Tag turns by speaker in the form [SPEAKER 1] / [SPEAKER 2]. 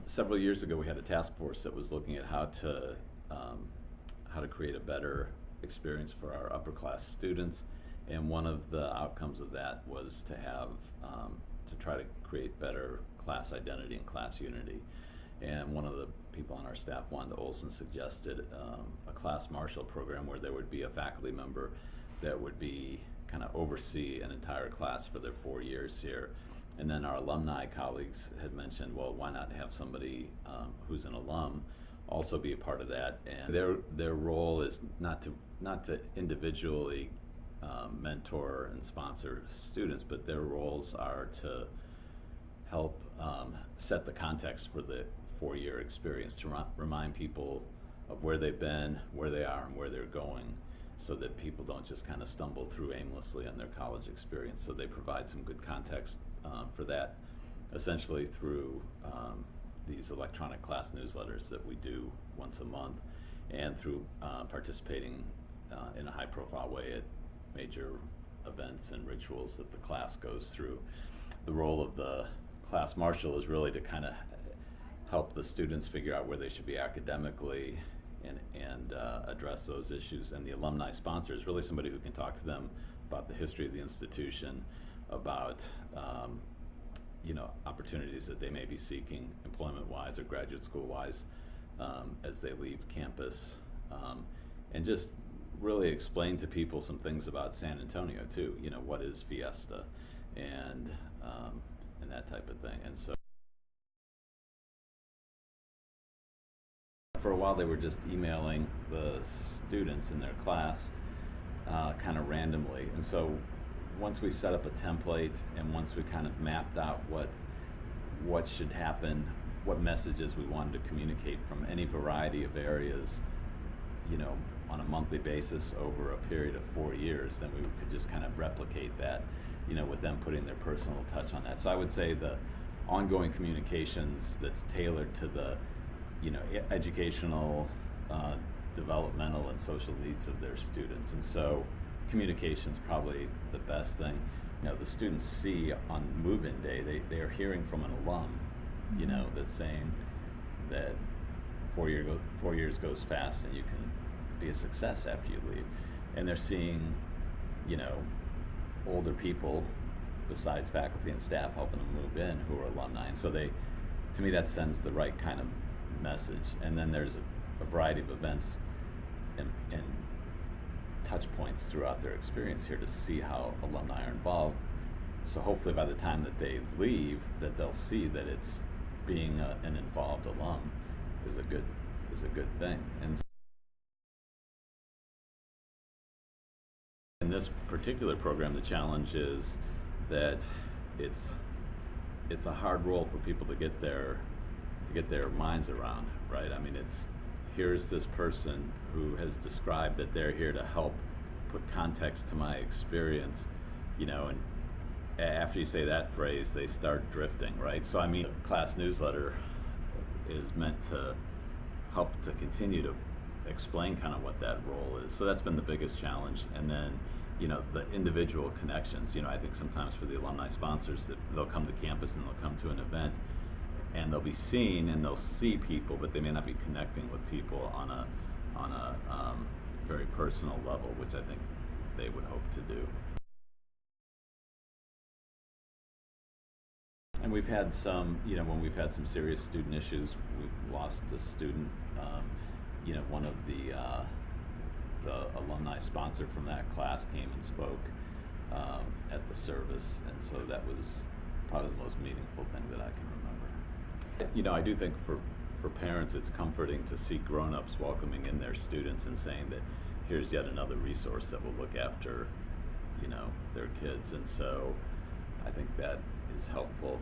[SPEAKER 1] Several years ago, we had a task force that was looking at how to create a better experience for our upper class students, and one of the outcomes of that was to have to try to create better class identity and class unity. And one of the people on our staff, Wanda Olson, suggested a class Marshal program where there would be a faculty member that would be kind of oversee an entire class for their 4 years here. And then our alumni colleagues had mentioned, well, why not have somebody who's an alum also be a part of that? And their role is not to individually mentor and sponsor students, but their roles are to help set the context for the 4-year experience, to remind people of where they've been, where they are, and where they're going, so that people don't just kind of stumble through aimlessly on their college experience. So they provide some good context for that, essentially through these electronic class newsletters that we do once a month, and through participating in a high-profile way at major events and rituals that the class goes through. The role of the class Marshal is really to kind of help the students figure out where they should be academically and address those issues. And the alumni sponsor is really somebody who can talk to them about the history of the institution, about opportunities that they may be seeking employment-wise or graduate school-wise as they leave campus, and just really explain to people some things about San Antonio too. What is Fiesta, and that type of thing. And so for a while they were just emailing the students in their class kind of randomly. And so once we set up a template, and once we kind of mapped out what should happen, what messages we wanted to communicate from any variety of areas, on a monthly basis over a period of 4 years, then we could just kind of replicate that, with them putting their personal touch on that. So I would say the ongoing communications that's tailored to the educational, developmental, and social needs of their students. And so communication's probably the best thing. The students see on move-in day, they are hearing from an alum, that's saying that 4 years goes fast and you can be a success after you leave. And they're seeing, older people besides faculty and staff helping them move in who are alumni. And so to me, that sends the right kind of message. And then there's a variety of events and touch points throughout their experience here to see how alumni are involved. So hopefully by the time that they leave, that they'll see that it's being an involved alum is a good thing. And in this particular program, the challenge is that it's a hard role for people to get their minds around, right? I mean, here's this person who has described that they're here to help put context to my experience, and after you say that phrase, they start drifting, right? So I mean, the class newsletter is meant to help to continue to explain kind of what that role is. So that's been the biggest challenge. And then, the individual connections. I think sometimes for the alumni sponsors, if they'll come to campus and they'll come to an event, and they'll be seen and they'll see people, but they may not be connecting with people on a very personal level, which I think they would hope to do. And we've had some, when we've had some serious student issues, we've lost a student. One of the alumni sponsor from that class came and spoke at the service, and so that was probably the most meaningful thing that I can remember. I do think for parents, it's comforting to see grown-ups welcoming in their students and saying that here's yet another resource that will look after, their kids. And so I think that is helpful.